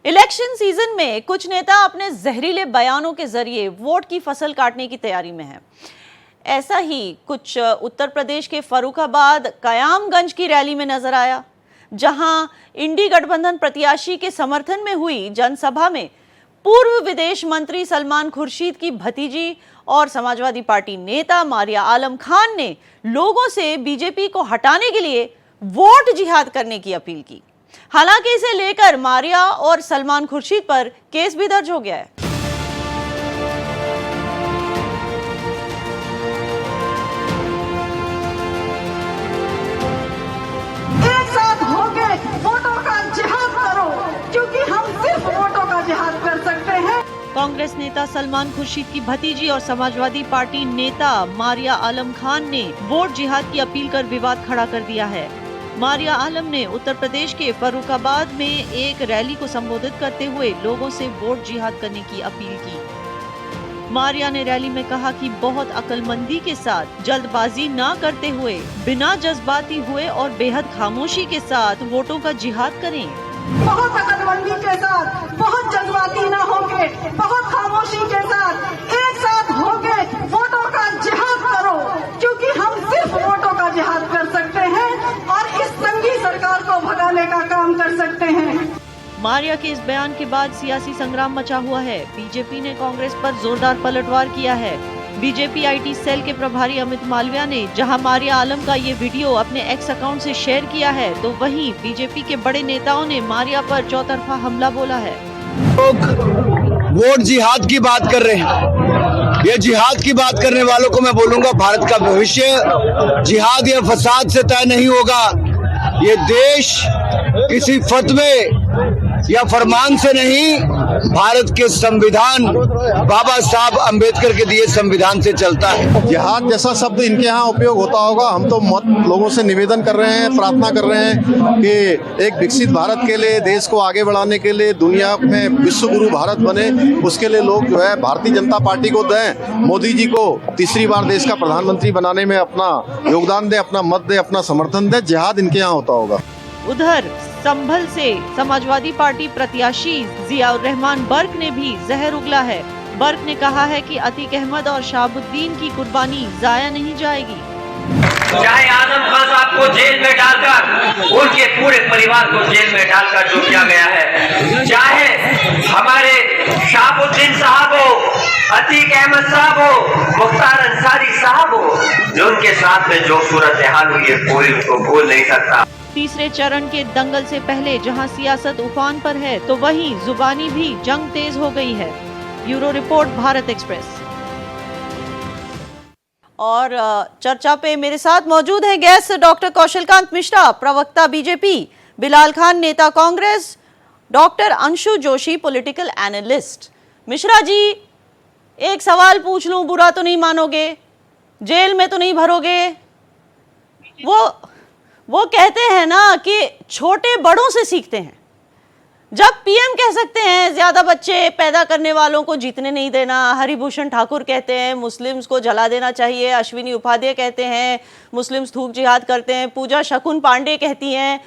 Election season में कुछ नेता अपने जहरीले बयानों के जरिए वोट की फसल काटने की तैयारी में हैं। ऐसा ही कुछ उत्तर प्रदेश के फर्रुखाबाद कयामगंज की रैली में नजर आया, जहां इंडी गठबंधन प्रत्याशी के समर्थन में हुई जनसभा में पूर्व विदेश मंत्री सलमान खुर्शीद की भतीजी और समाजवादी पार्टी नेता मारिया आलम खान ने लोगों से बीजेपी को हटाने के लिए वोट जिहाद करने की अपील की। हालांकि इसे लेकर मारिया और सलमान खुर्शीद पर केस भी दर्ज हो गया है। एक साथ होके वोटों का जिहाद करो, क्योंकि हम सिर्फ वोटों का जिहाद कर सकते हैं। कांग्रेस नेता सलमान खुर्शीद की भतीजी और समाजवादी पार्टी नेता मारिया आलम खान ने वोट जिहाद की अपील कर विवाद खड़ा कर दिया है। मारिया आलम ने उत्तर प्रदेश के फर्रुखाबाद में एक रैली को संबोधित करते हुए लोगों से वोट जिहाद करने की अपील की। मारिया ने रैली में कहा कि बहुत अक्लमंदी के साथ, जल्दबाजी ना करते हुए, बिना जज्बाती हुए और बेहद खामोशी के साथ वोटों का जिहाद करें। बहुत अक्लमंदी के साथ, बहुत जज्बाती ना होके, बहुत खामोशी के साथ एक साथ होके वोटों का जिहाद करो, क्योंकि हम सिर्फ वोटों का जिहाद कर सकते हैं और इस संगी सरकार को भगाने का काम कर सकते हैं। मारिया के इस बयान के बाद सियासी संग्राम मचा हुआ है। बीजेपी ने कांग्रेस पर जोरदार पलटवार किया है। बीजेपी आईटी सेल के प्रभारी अमित मालविया ने जहां मारिया आलम का ये वीडियो अपने एक्स अकाउंट से शेयर किया है, तो वहीं बीजेपी के बड़े नेताओं ने मारिया पर चौतरफा हमला बोला है। लोग वोट जिहाद की बात कर रहे हैं। ये जिहाद की बात करने वालों को मैं बोलूंगा, भारत का भविष्य जिहाद या फसाद से तय नहीं होगा। ये देश किसी फतवे या फरमान से नहीं, भारत के संविधान, बाबा साहब अंबेडकर के दिए संविधान से चलता है। जिहाद जैसा शब्द इनके यहाँ उपयोग होता होगा। हम तो मत लोगों से निवेदन कर रहे हैं, प्रार्थना कर रहे हैं कि एक विकसित भारत के लिए, देश को आगे बढ़ाने के लिए, दुनिया में विश्व गुरु भारत बने, उसके लिए लोग जो है भारतीय जनता पार्टी को दें, मोदी जी को तीसरी बार देश का प्रधानमंत्री बनाने में अपना योगदान दें, अपना मत दें, अपना समर्थन दें। जिहाद इनके यहाँ होता होगा। उधर संभल से समाजवादी पार्टी प्रत्याशी जियाउर रहमान बर्क ने भी जहर उगला है। बर्क ने कहा है कि अतीक अहमद और शहाबुद्दीन की कुर्बानी जाया नहीं जाएगी। चाहे आजम खान साहब को जेल में डालकर, उनके पूरे परिवार को जेल में डालकर जो किया गया है, चाहे हमारे शहाबुद्दीन साहब हो, अतीक अहमद साहब हो, मुख्तार अंसारी साहब हो, जो उनके साथ में जो सूरत हाल हुई है, कोई उसको भूल नहीं सकता। तीसरे चरण के दंगल से पहले जहां सियासत उफान पर है, तो वहीं जुबानी भी जंग तेज हो गई है। Bureau report, Bharat express. और चर्चा पे मेरे साथ मौजूद हैं गेस्ट डॉक्टर कौशलकांत मिश्रा, प्रवक्ता बीजेपी, बिलाल खान, नेता Congress, doctor Anshu Joshi, political analyst. Mishra ji, एक सवाल पूछ लूं, बुरा तो नहीं मानोगे? जेल में तो नहीं भरोगे? वो कहते हैं ना कि छोटे बड़ों से सीखते हैं। जब पीएम कह सकते हैं ज्यादा बच्चे पैदा करने वालों को जीतने नहीं देना, हरिभूषण ठाकुर कहते हैं मुस्लिम्स को जला देना चाहिए, अश्विनी उपाध्याय कहते हैं मुस्लिम्स थूक जिहाद करते हैं, पूजा शकुन पांडे कहती हैं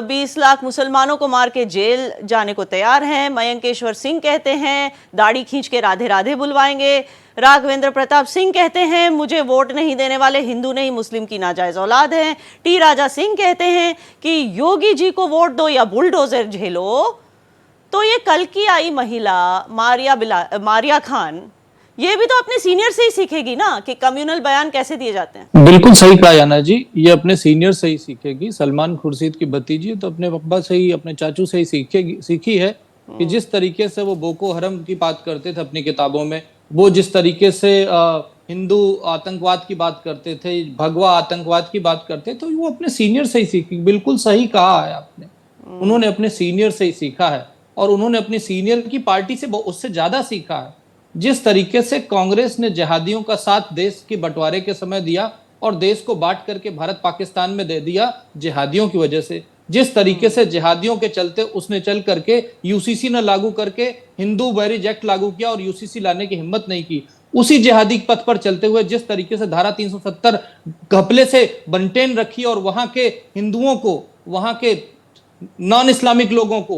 20 लाख मुसलमानों को मार के जेल जाने को तैयार हैं, मयंकेश्वर सिंह कहते हैं दाढ़ी खींच के राधे राधे बुलवाएंगे, राघवेंद्र प्रताप सिंह कहते हैं मुझे वोट नहीं देने वाले हिंदू नहीं मुस्लिम की नाजायज औलाद हैं, टी राजा सिंह कहते हैं कि योगी जी को वोट दो या बुलडोजर झेलो। तो ये कल की आई महिला मारिया खान, ये भी तो अपने सीनियर से ही सीखेगी ना कि कम्युनल बयान कैसे दिए जाते हैं। बिल्कुल सही कहा याना जी, ये अपने सीनियर से ही सीखेगी। सलमान खुर्शीद की भतीजी तो अपने पापा से ही, अपने चाचू से ही सीखी है कि जिस तरीके से वो बोको हरम की बात करते थे अपनी किताबों में, वो जिस तरीके से हिंदू आतंकवाद की बात करते थे, भगवा आतंकवाद की बात करते, तो वो अपने सीनियर से ही सीखी। बिल्कुल सही कहा है आपने, उन्होंने अपने सीनियर से ही सीखा है और उन्होंने अपनी सीनियर की पार्टी से उससे ज्यादा सीखा है। जिस तरीके से कांग्रेस ने जिहादियों का साथ देश के बंटवारे के समय दिया और देश को बांट करके भारत पाकिस्तान में दे दिया जिहादियों की वजह से, जिस तरीके से जिहादियों के चलते उसने चल करके यूसीसी न लागू करके हिंदू मैरिज एक्ट लागू किया और यूसीसी लाने की हिम्मत नहीं की, उसी जिहादी पथ पर चलते हुए जिस तरीके से धारा 370 घपले से बंटेन रखी और वहां के हिंदुओं को, वहां के नॉन इस्लामिक लोगों को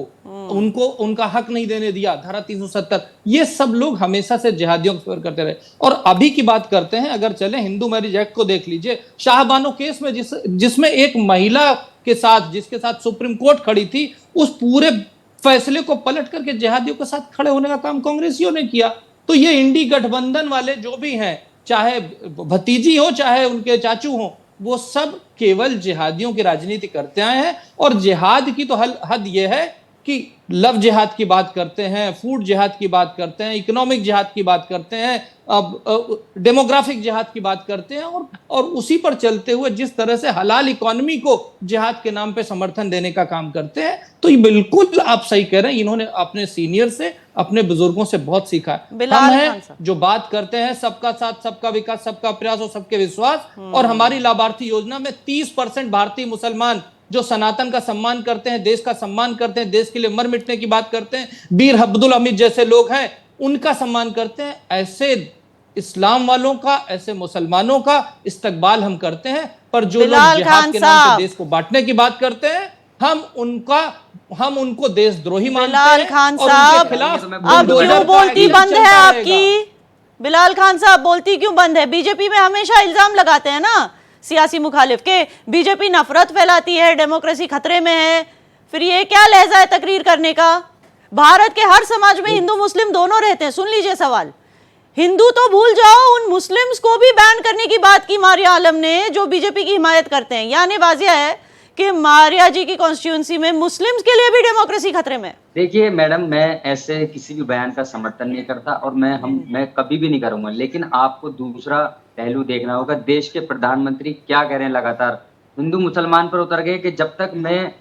उनको उनका हक नहीं देने दिया, धारा 370, ये सब लोग हमेशा से जिहादियों को फेवर करते रहे। और अभी की बात करते हैं, अगर चले हिंदू मैरिज एक्ट को देख लीजिए, शाहबानो केस में जिसमें एक महिला के साथ, जिसके साथ सुप्रीम कोर्ट खड़ी थी, उस पूरे फैसले को पलट करके जिहादियों के साथ खड़े होने का काम कांग्रेसियों ने किया। तो ये इंडी गठबंधन वाले जो भी हैं, चाहे भतीजी हो चाहे उनके चाचू हो, वो सब केवल जिहादियों की राजनीति करते आए हैं। और जिहाद की तो हद यह है कि लव जिहाद की बात करते हैं, फूड जिहाद की बात करते हैं, इकोनॉमिक जिहाद की बात करते हैं, डेमोग्राफिक जिहाद की बात करते हैं, और उसी पर चलते हुए जिस तरह से हलाल इकोनॉमी को जिहाद के नाम पे समर्थन देने का काम करते हैं। तो ये बिल्कुल आप सही कह रहे हैं, इन्होंने अपने सीनियर से, अपने बुजुर्गों से बहुत सीखा है। हम हैं जो बात करते हैं सबका साथ, सबका विकास, सबका प्रयास और सबके विश्वास, और हमारी लाभार्थी योजना में 30% भारतीय मुसलमान जो सनातन का सम्मान करते हैं, देश का सम्मान करते हैं, देश के लिए मर मिटने की बात करते हैं, बीर अब्दुल हमीद जैसे लोग हैं, उनका सम्मान करते हैं। ऐसे इस्लाम वालों का, ऐसे मुसलमानों का इस्तकबाल हम करते हैं। पर जो लोग जिहाद के नाम पे देश को बांटने की बात करते हैं, हम उनको देशद्रोही मानते हैं। बिलाल खान साहब, अब क्यों बोलती बंद है आपकी? बिलाल खान साहब, बोलती क्यों बंद है? बीजेपी में हमेशा इल्जाम लगाते हैं ना सियासी मुखालिफ के, बीजेपी नफरत फैलाती है, डेमोक्रेसी खतरे में है। फिर ये क्या लहजा है तकरीर करने का? भारत के हर समाज में हिंदू मुस्लिम दोनों रहते हैं। सुन लीजिए सवाल, हिंदू तो भूल जाओ, उन मुस्लिम्स को भी बैन करने की बात की मारिया आलम ने, जो बीजेपी की हिमायत करते हैं। यानी वाजिया है कि मारिया जी की कॉन्स्टिट्यूंसी में मुस्लिम्स के लिए भी डेमोक्रेसी खतरे में। देखिए मैडम, मैं ऐसे किसी भी बयान का समर्थन नहीं करता, और मैं कभी भी नहीं करूंगा। लेकिन आपको दूसरा पहलू देखना होगा। देश के प्रधानमंत्री क्या कह रहे हैं लगातार, हिंदू मुसलमान पर उतर गए कि जब तक मैं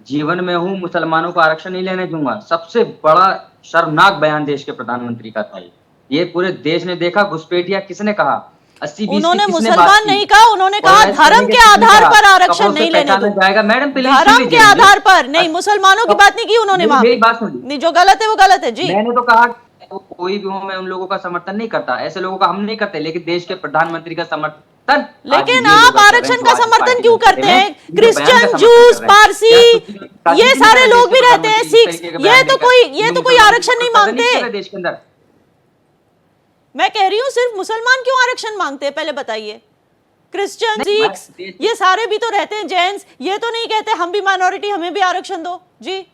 जीवन में हूं मुसलमानों को आरक्षण नहीं लेने दूंगा। सबसे बड़ा शर्मनाक बयान देश के प्रधानमंत्री का था। ये पूरे देश ने देखा। घुसपैठिया किसने कहा? 80-20 उन्होंने मुसलमान नहीं कहा, उन्होंने कहा धर्म के आधार पर आरक्षण नहीं लेने दो जाएगा। मैडम धर्म के आधार पर नहीं, मुसलमानों की बात नहीं की उन्होंने वहां। मेरी बात सुनिए, नहीं, जो गलत है वो गलत है जी। मैंने तो कहा कोई भी हो, मैं उन लोगों का समर्थन नहीं करता, ऐसे लोगों का हम नहीं करते, लेकिन देश के प्रधानमंत्री का समर्थन। लेकिन आप आरक्षण का समर्थन क्यों करते हैं? क्रिश्चियन, जूस, पारसी, ये सारे लोग भी रहते हैं, सिख, ये तो कोई आरक्षण नहीं मांगते देश के अंदर। मैं कह रही हूँ सिर्फ मुसलमान क्यों आरक्षण मांगते हैं, पहले बताइए। क्रिश्चियन, सिख, ये सारे भी तो रहते हैं, जैन्स, ये तो नहीं कहते हम भी माइनॉरिटी, हमें भी आरक्षण दो जी।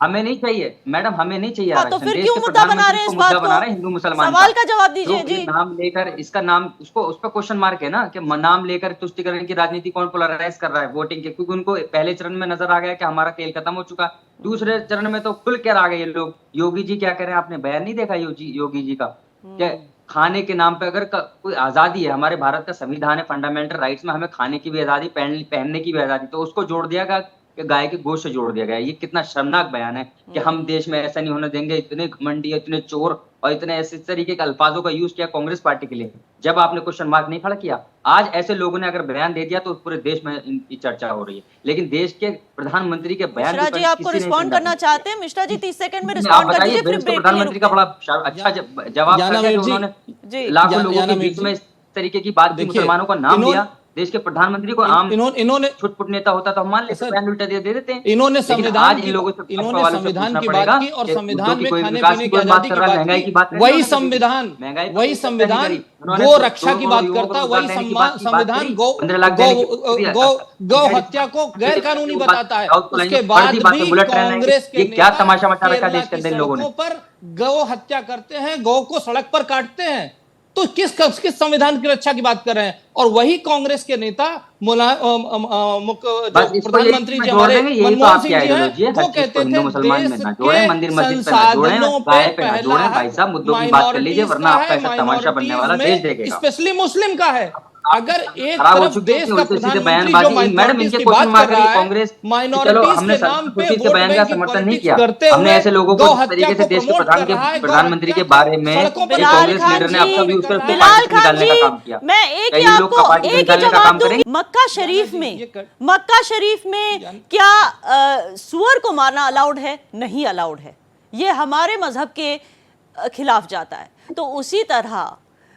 हमें नहीं चाहिए मैडम, हमें नहीं चाहिए तो फिर क्यों मुद्दा बना रहे हैं इस बात को? हिंदू मुसलमान सवाल का जवाब दीजिए जी। नाम लेकर इसका नाम उस पर क्वेश्चन मार्क है ना, कि नाम लेकर तुष्टिकरण की राजनीति कौन पोलराइज कर रहा है वोटिंग के, क्योंकि उनको पहले चरण में नजर आ गया कि हमारा खेल खत्म हो चुका। दूसरे चरण में तो खुल कर आ गए ये लोग। योगी जी क्या कह रहे हैं, आपने बयान नहीं देखा योगी जी का? क्या खाने के नाम पे अगर कोई आजादी है, हमारे भारत का संविधान है, फंडामेंटल राइट्स में हमें खाने की भी आजादी, पहनने की भी आजादी, तो उसको जोड़ दिया गया कि गाय के गोश्त से जोड़ दिया गया। ये कितना शर्मनाक बयान है कि हम देश में ऐसा नहीं होने देंगे। इतने घमंडी, इतने चोर और इतने ऐसे तरीके के अल्फाजों का यूज किया कांग्रेस पार्टी के लिए, जब आपने क्वेश्चन मार्क नहीं खड़ा किया। आज ऐसे लोगों ने अगर बयान दे दिया तो पूरे देश में इनकी चर्चा हो रही है, लेकिन देश के प्रधानमंत्री के बयान। मिश्रा जी आपको रिस्पॉन्ड करना चाहते हैं? मिश्रा जी 30 सेकंड में रिस्पॉन्ड कर दीजिए, फिर प्रधानमंत्री का बड़ा अच्छा जवाब उन्होंने लाखों लोगों के बीच में इस तरीके की बात की, मुसलमानों का नाम लिया। देश के प्रधानमंत्री को आम इन्होंने छुटपुट नेता होता तो हम मान लेते, बयान उल्टा दे देते हैं। इन्होंने संविधान की बात की और संविधान में खाने पीने की आजादी की बात की। वही संविधान गो रक्षा की बात करता, वही संविधान गौ हत्या को गैर कानूनी बताता है। उसके बाद भी कांग्रेस के क्या तमाशा मचा रखा देश के अंदर लोगों ने। पर गौ हत्या करते हैं, गौ को सड़क पर काटते हैं, तो किस संविधान की रक्षा की बात कर रहे हैं? और वही कांग्रेस के नेता प्रधानमंत्री जी हमारे मनमोहन सिंह जी हैं, वो कहते थे देश संसाधनों पे पहला स्पेशली मुस्लिम का है। अगर एक तरफ देश का प्रधानमंत्री जो माइनॉरिटीज की बात कर रहा है, माइनॉरिटीज के नाम पे वोट बैंक की पॉलिटिक्स करते हुए ऐसे लोगों को तरीके से देश के प्रधानमंत्री के बारे में बिलाल खान जी, मैं एक ही आपको एक ही जवाब दूंगी। मक्का शरीफ में क्या सुअर को मारना अलाउड है? नहीं अलाउड है, ये हमारे मजहब के खिलाफ जाता है। तो उसी तरह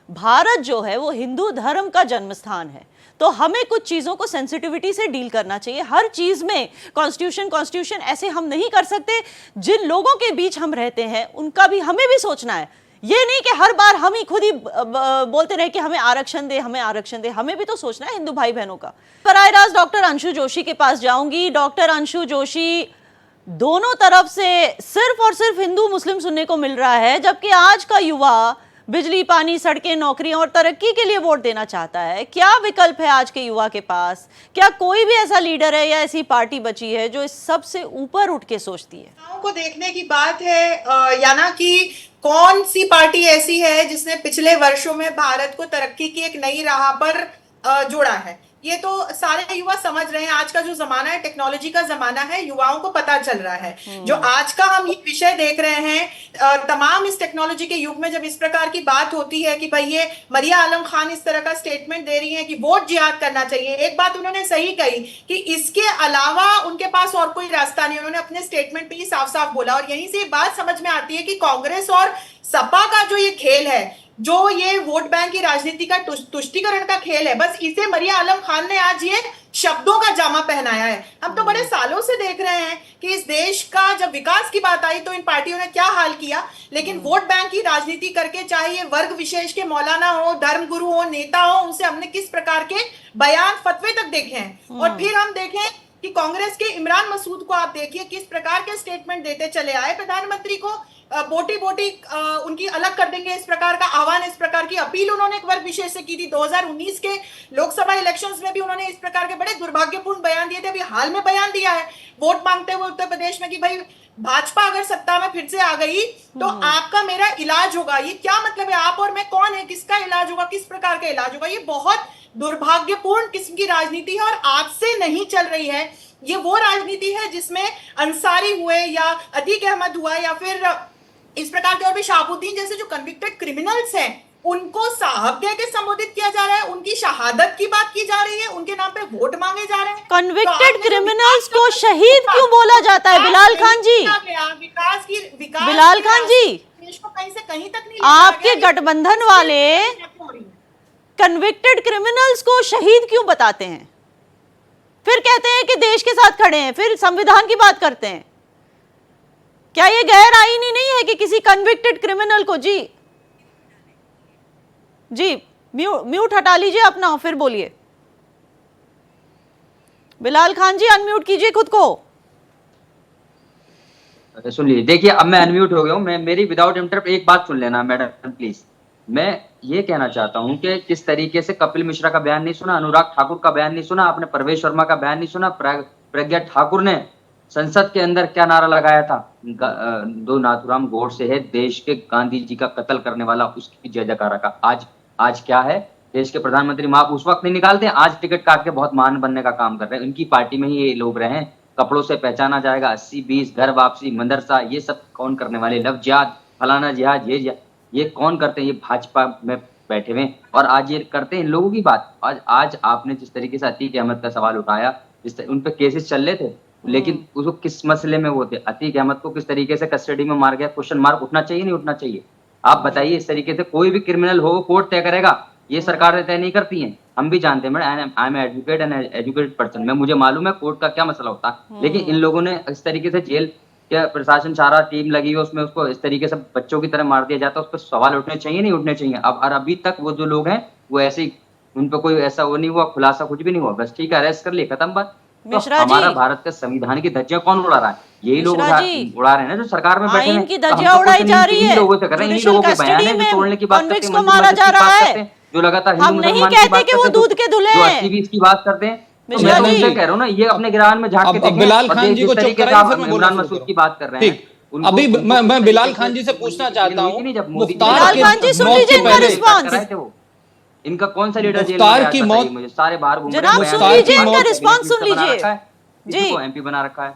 भारत जो है वो हिंदू धर्म का जन्म स्थान है, तो हमें कुछ चीज़ों को सेंसिटिविटी से डील करना चाहिए। हर चीज़ में कॉन्स्टिट्यूशन ऐसे हम नहीं कर सकते। जिन लोगों के बीच हम रहते हैं उनका भी हमें भी सोचना है। ये नहीं कि हर बार हम ही खुद ही बोलते रहे कि हमें आरक्षण दे, हमें आरक्षण दे। हमें भी तो सोचना है हिंदू भाई बहनों का। बराह रास्त डॉक्टर अंशु जोशी के पास जाऊंगी। डॉक्टर अंशु जोशी, दोनों तरफ से सिर्फ और सिर्फ हिंदू मुस्लिम सुनने को मिल रहा है, जबकि आज का युवा बिजली, पानी, सड़कें, नौकरियां और तरक्की के लिए वोट देना चाहता है। क्या विकल्प है आज के युवा के पास? क्या कोई भी ऐसा लीडर है या ऐसी पार्टी बची है जो इस सब से ऊपर उठ के सोचती है? को देखने की बात है, या ना कि कौन सी पार्टी ऐसी है जिसने पिछले वर्षों में भारत को तरक्की की एक नई राह पर जोड़ा है। ये तो सारे युवा समझ रहे हैं। आज का जो जमाना है टेक्नोलॉजी का जमाना है, युवाओं को पता चल रहा है। जो आज का हम ये विषय देख रहे हैं, तमाम इस टेक्नोलॉजी के युग में जब इस प्रकार की बात होती है कि भाई ये मरिया आलम खान इस तरह का स्टेटमेंट दे रही है कि वोट जिहाद करना चाहिए, एक बात उन्होंने सही कही कि इसके अलावा उनके पास और कोई रास्ता नहीं। उन्होंने अपने स्टेटमेंट पे ही साफ साफ बोला, और यहीं से बात समझ में आती है कि कांग्रेस और सपा का जो ये खेल है, जो ये वोट बैंक की राजनीति का तुष्टीकरण का खेल है, बस इसे मरिया आलम खान ने आज ये शब्दों का जामा पहनाया है। हम तो बड़े सालों से देख रहे हैं कि इस देश का जब विकास की बात आई तो इन पार्टियों ने क्या हाल किया, लेकिन वोट बैंक की राजनीति करके, चाहे ये वर्ग विशेष के मौलाना हो, धर्मगुरु हो, नेता हो, उनसे हमने किस प्रकार के बयान, फतवे तक देखे हैं। और फिर हम देखें कि कांग्रेस के इमरान मसूद को आप देखिए किस प्रकार के स्टेटमेंट देते चले आए। प्रधानमंत्री को बोटी बोटी उनकी अलग कर देंगे, इस प्रकार का आह्वान, इस प्रकार की अपील उन्होंने एक वर्ग विशेष से की थी। 2019 के लोकसभा इलेक्शंस में भी उन्होंने इस प्रकार के बड़े दुर्भाग्यपूर्ण बयान दिए थे। अभी हाल में बयान दिया है वोट मांगते हुए उत्तर प्रदेश में कि भाई भाजपा अगर सत्ता में फिर से आ गई तो आपका मेरा इलाज होगा। ये क्या मतलब है? आप और मैं कौन है, किसका इलाज होगा, किस प्रकार का इलाज होगा? ये बहुत दुर्भाग्यपूर्ण किस्म की राजनीति है और आज से नहीं चल रही है। ये वो राजनीति है जिसमें अंसारी हुए या अतीक अहमद हुआ या फिर इस प्रकार के और भी शहाबुद्दीन जैसे जो कन्विक्टेड क्रिमिनल्स हैं उनको साहब कह के संबोधित किया जा रहा है, उनकी शहादत की बात की जा रही है, उनके नाम पे वोट मांगे जा रहे हैं। कन्विक्टेड क्रिमिनल्स को शहीद क्यों बोला जाता है? बिलाल खान जी, बिलाल खान जी, देश को कहीं से कहीं तक नहीं, आपके गठबंधन वाले कन्विक्टेड क्रिमिनल्स को शहीद क्यों बताते हैं? फिर कहते हैं कि देश के साथ खड़े हैं, फिर संविधान की बात करते हैं। क्या ये गैर आईनी नहीं है कि किसी कन्विक्टेड क्रिमिनल को जी म्यूट हटा लीजिए अपना, फिर बोलिए। बिलाल खान जी अनम्यूट कीजिए खुद को। सुन लीजिए, देखिए अब मैं अनम्यूट हो गया हूँ। मैं मेरी विदाउट इंटरप्ट एक बात सुन लेना मैडम प्लीज। मैं ये कहना चाहता हूँ कि किस तरीके से कपिल मिश्रा का बयान नहीं सुना, अनुराग ठाकुर का बयान नहीं सुना, आपने प्रवेश वर्मा का बयान नहीं सुना, प्रज्ञा ठाकुर ने संसद के अंदर क्या नारा लगाया था, दो नाथूराम गोडसे है देश के गांधी जी का कत्ल करने वाला, उसकी जय जयकारा का। आज क्या है, देश के प्रधानमंत्री माप उस वक्त नहीं निकालते, आज टिकट काट के बहुत महान बनने का काम कर रहे हैं। उनकी पार्टी में ही ये लोग रहे हैं। कपड़ों से पहचाना जाएगा, 80-20, घर वापसी, मदरसा, ये सब कौन करने वाले, लव जिहाद, फलाना जिहाद, ये कौन करते हैं? ये भाजपा में बैठे हुए और आज ये करते हैं इन लोगों की बात। आज आपने जिस तरीके से अतीक अहमद का सवाल उठाया, उन पे केसेस चल रहे थे, लेकिन उसको किस मसले में वो थे? अतीक अहमद को किस तरीके से कस्टडी में मार गया, क्वेश्चन मार्क उठना चाहिए नहीं उठना चाहिए? आप बताइए। इस तरीके से कोई भी क्रिमिनल हो कोर्ट तय करेगा, ये सरकार तय नहीं करती है। हम भी जानते हैं, I am advocate and educated person, मैं मुझे मालूम है कोर्ट का क्या मसला होता है। लेकिन इन लोगों ने इस तरीके से जेल क्या प्रशासन सारा टीम लगी है उसमें, उसको इस तरीके से बच्चों की तरह मार दिया जाता है। उस पर सवाल उठने चाहिए नहीं उठने चाहिए? अब और अभी तक वो जो लोग हैं वो ऐसे ही, उन पर कोई ऐसा वो नहीं हुआ, खुलासा कुछ भी नहीं हुआ, बस ठीक है अरेस्ट कर लिया, खत्म बात। तो हमारा भारत का संविधान की धज्जियां कौन उड़ा रहा है? यही लोग उड़ा रहे हैं ना जो सरकार में बैठे हैं। इनकी धज्जियां उड़ाई जा रही है, लोगों से कर रहे हैं, इन्हीं लोगों के बयान है जो तोड़ने की बात करते हैं, मारा जा रहा है, जो लगातार हम नहीं कहते कि वो दूध के धुले हैं, 80-20 की बात करते हैं। तो मैं तो कह रहा हूँ ना, ये अपने गिरान में झांक के देखें। बिलाल खान जी को चुप कराइए, फिर मैं इमरान मसूद की बात कर रहे हैं। अभी मैं बिलाल खान जी से पूछना चाहता हूँ, बिलाल खान जी सुन लीजिए इनका रिस्पांस। इनका कौन सा लीडर जेल मुख्तार की मौत, मुझे सारे बाहर घूम जनाब सुन लीजिए इनका रिस्पांस, सुन लीजिए जी। एमपी बना रखा है।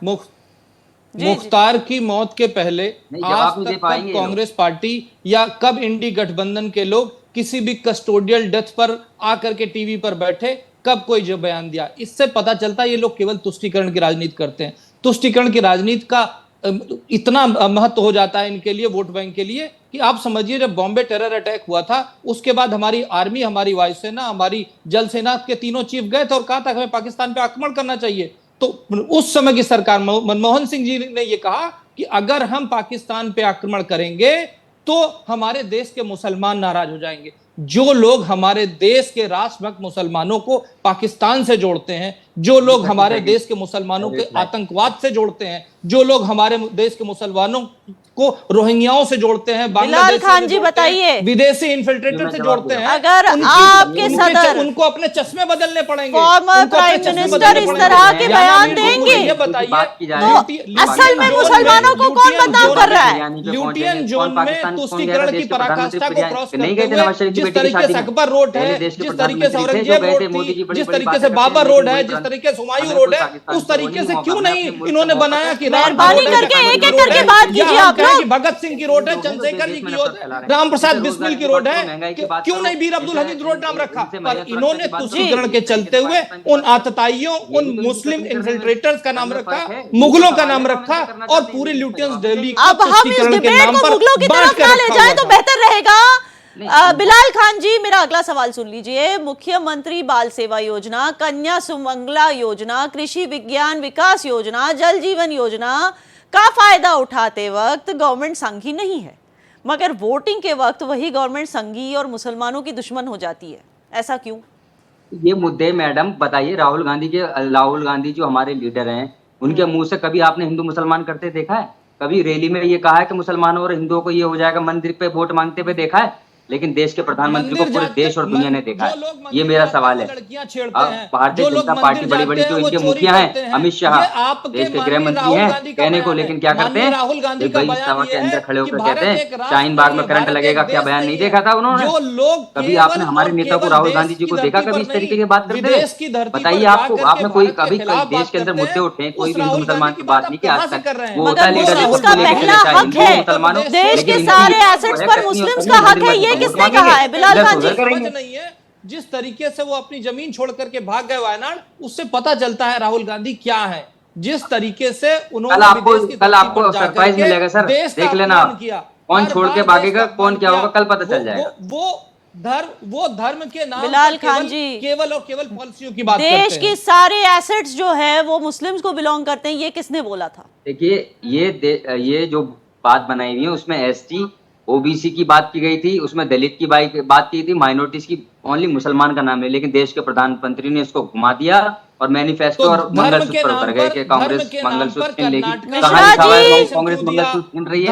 मुख्तार की मौत के पहले आज तक कब कांग्रेस पार्टी या कब इंडी गठबंधन के लोग किसी भी कस्टोडियल डेथ पर आकर के टीवी पर बैठे, कब कोई जो बयान दिया? इससे पता चलता है ये लोग केवल तुष्टीकरण की राजनीति करते हैं। तुष्टीकरण की राजनीति का इतना महत्व हो जाता है इनके लिए, वोट बैंक के लिए, कि आप समझिए जब बॉम्बे टेरर अटैक हुआ था उसके बाद हमारी आर्मी, हमारी वायुसेना, हमारी जल सेना के तीनों चीफ गए थे और कहा था कि हमें पाकिस्तान पे आक्रमण करना चाहिए। तो उस समय की सरकार, मनमोहन सिंह जी ने यह कहा कि अगर हम पाकिस्तान पे आक्रमण करेंगे तो हमारे देश के मुसलमान नाराज हो जाएंगे। जो लोग हमारे देश के राष्ट्रभक्त मुसलमानों को पाकिस्तान से जोड़ते हैं, जो लोग हमारे देश के मुसलमानों के आतंकवाद से जोड़ते हैं, जो लोग हमारे देश के मुसलमानों को रोहिंग्याओं से जोड़ते हैं, बिलाल खान जी बताइए, विदेशी इन्फिल्ट्रेटर से जोड़ते हैं, अगर आपके सदर उनको अपने चश्मे बदलने पड़ेंगे, फॉर्मर प्राइम मिनिस्टर इस तरह के बयान देंगे ये बताइए तो असल में मुसलमानों को कौन बदनाम कर रहा है? ल्यूटियन जोन में तुष्टीकरण की पराकाष्ठा को क्रॉस करते हुए जिस तरीके से अकबर रोड है, जिस तरीके से औरंगजेब रोड थी, जिस तरीके से बाबर रोड है, जिस तरीके से हुमायूं रोड है, उस तरीके से क्यों नहीं इन्होंने बनाया कि मेहरबानी करके एक एक करके बात कीजिए आप लोग। भगत सिंह की रोड है, चंद्रशेखर जी की रोड है, राम प्रसाद बिस्मिल की रोड है, क्यों नहीं वीर अब्दुल हमीद रोड नाम रखा? पर इन्होंने तुष्टीकरण के चलते हुए उन आतताइयों, उन मुस्लिम इन्फिल्ट्रेटर्स का नाम रखा, मुगलों का नाम रखा और पूरी ल्यूटियंस दिल्ली अब हम इस डिबेट को मुगलों की तरफ ना ले जाएं तो बेहतर रहेगा। बिलाल खान जी, मेरा अगला सवाल सुन लीजिए। मुख्यमंत्री बाल सेवा योजना, कन्या सुमंगला योजना, कृषि विज्ञान विकास योजना, जल जीवन योजना का फायदा उठाते वक्त गवर्नमेंट संघी नहीं है, मगर वोटिंग के वक्त वही गवर्नमेंट संघी और मुसलमानों की दुश्मन हो जाती है। ऐसा क्यों? ये मुद्दे मैडम बताइए। राहुल गांधी जो हमारे लीडर हैं, उनके मुंह से कभी आपने हिंदू मुसलमान करते देखा है? कभी रैली में ये कहा है कि मुसलमानों और हिंदुओं को ये हो जाएगा, मंदिर पे वोट मांगते हुए देखा है? लेकिन देश के प्रधानमंत्री को पूरे देश और दुनिया ने देखा है। ये मेरा सवाल है। भारतीय जनता पार्टी बड़ी बड़ी जो इनके मुखिया हैं, अमित शाह देश के गृह मंत्री हैं कहने को, लेकिन क्या करते हैं? भाई सभा के अंदर खड़े होकर कहते हैं शाहीन बाग में करंट लगेगा। क्या बयान नहीं देखा था उन्होंने? कभी आपने हमारे नेता को, राहुल गांधी जी को देखा कभी इस तरीके की बात करते हुए? बताइए आपको, आपने कोई कभी देश के अंदर मुद्दे उठे, कोई भी हिंदू मुसलमान की बात नहीं की आज तक। वो होता लीडरशिप को लेकर मुसलमानों, देश के सारे एसेट्स पर मुस्लिम्स का हक है, ये किसने कहा है? बिलाल खान जी, नहीं है। जिस तरीके से वो अपनी जमीन छोड़ करके भाग गए वायनाड, उससे पता चलता है राहुल गांधी क्या है। जिस तरीके से उन्होंने कल आपको सरप्राइज मिलेगा सर, देख लेना कौन छोड़ के भागेगा, कौन क्या होगा, कल पता चल जाएगा। वो धर्म के नाम बिलाल खान जी केवल और केवल पॉलिसियों की बात देश की सारे एसेट्स जो है वो मुस्लिम्स को बिलोंग करते हैं, ये किसने बोला था? देखिए ये जो बात बनाई हुई है उसमें एसटी ओबीसी की बात की गई थी, उसमें दलित की बात की थी, माइनॉरिटीज की ओनली मुसलमान का नाम है। लेकिन देश के प्रधानमंत्री ने इसको घुमा दिया और मैनिफेस्टो और मंगलसूत्र पर उतर गए कि कांग्रेस मंगलसूत्र छीन लेगी। कहां लिखा हुआ है कांग्रेस मंगलसूत्र छीन रही है?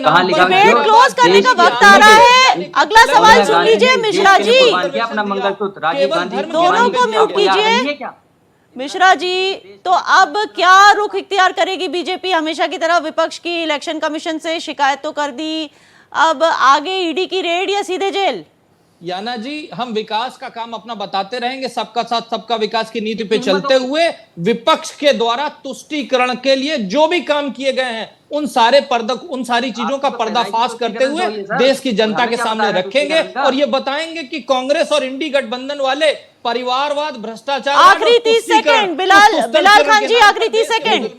कहां लिखा हुआ है? क्लोज करने का वक्त आ रहा है। अगला सवाल सुन लीजिए मिश्रा जी। अपना मंगलसूत्र राजीव गांधी दोनों को म्यूट कीजिए। मिश्रा जी, तो अब क्या रुख इख्तियार करेगी बीजेपी? हमेशा की तरह विपक्ष की इलेक्शन कमीशन से शिकायत तो कर दी, अब आगे ईडी की रेड या सीधे जेल? याना जी, हम विकास का काम अपना बताते रहेंगे, सबका साथ सबका विकास की नीति पे चलते हुए विपक्ष के द्वारा तुष्टीकरण के लिए जो भी काम किए गए हैं उन सारी चीजों का पर्दाफाश करते हुए देश की जनता के सामने रखेंगे और ये बताएंगे कि कांग्रेस और इंडी गठबंधन वाले परिवारवाद, भ्रष्टाचार। आखिरी 30 सेकंड बिलाल खान जी, आखिरी 30 सेकंड।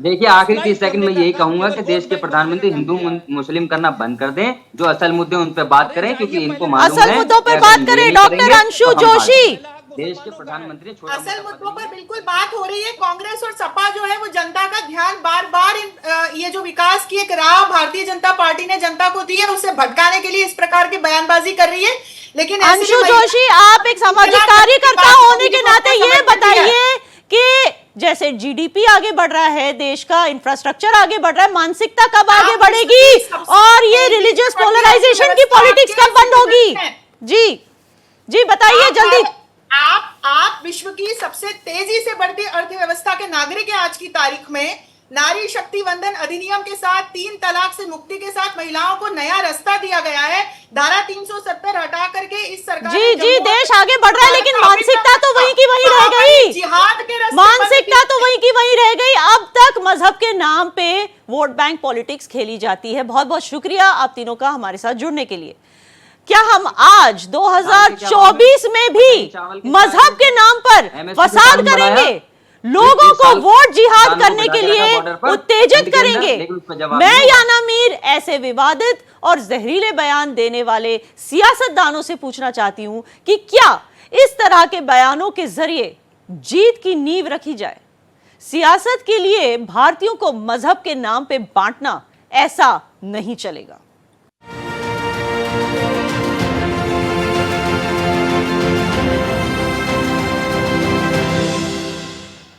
देखिए, आखिरी 30 सेकंड में यही कहूंगा कि देश के प्रधानमंत्री हिंदू मुस्लिम करना बंद कर दें, जो असल मुद्दे उन पर बात करें, क्योंकि इनको मालूम है असल मुद्दों पर बात करें। डॉक्टर अंशु जोशी, देश के प्रधानमंत्री असल मुद्दों पर बिल्कुल बात हो रही है। कांग्रेस और सपा जो है वो जनता का ध्यान बार बार ये जो विकास की एक राह भारतीय जनता पार्टी ने जनता को दी है उससे भटकाने के लिए इस प्रकार की बयानबाजी कर रही है। लेकिन अंशु जोशी, आप एक सामाजिक कार्यकर्ता होने के नाते ये बताइए कि जैसे जीडीपी आगे बढ़ रहा है, देश का इंफ्रास्ट्रक्चर आगे बढ़ रहा है, मानसिकता कब आगे बढ़ेगी और ये रिलीजियस पोलराइजेशन की पॉलिटिक्स कब बंद होगी? जी बताइए जल्दी। आप विश्व की सबसे तेजी से बढ़ती अर्थव्यवस्था के नागरिक हैं। आज की तारीख में नारी शक्ति वंदन अधिनियम के साथ 3 तलाक से मुक्ति के साथ महिलाओं को नया रास्ता दिया गया है। धारा 370 हटा करके इस सरकार जी देश आगे बढ़ रहा है, लेकिन मानसिकता तो वही की वही रह गई। जिहाद के रास्ते मानसिकता तो वही की वही रह गई। अब तक मजहब के नाम पे वोट बैंक पॉलिटिक्स खेली जाती है। बहुत बहुत शुक्रिया आप तीनों का हमारे साथ जुड़ने के लिए। क्या हम आज 2024 में भी मजहब के नाम पर फसाद करेंगे? लोगों को साल वोट जिहाद किसानों को करने के बिठा के रखा लिए बॉर्डर पर, उत्तेजित लेकिन करेंगे। उस पर जवाब मैं नहीं याना मीर ऐसे विवादित और जहरीले बयान देने वाले सियासतदानों से पूछना चाहती हूं कि क्या इस तरह के बयानों के जरिए जीत की नींव रखी जाए? सियासत के लिए भारतीयों को मजहब के नाम पे बांटना ऐसा नहीं चलेगा।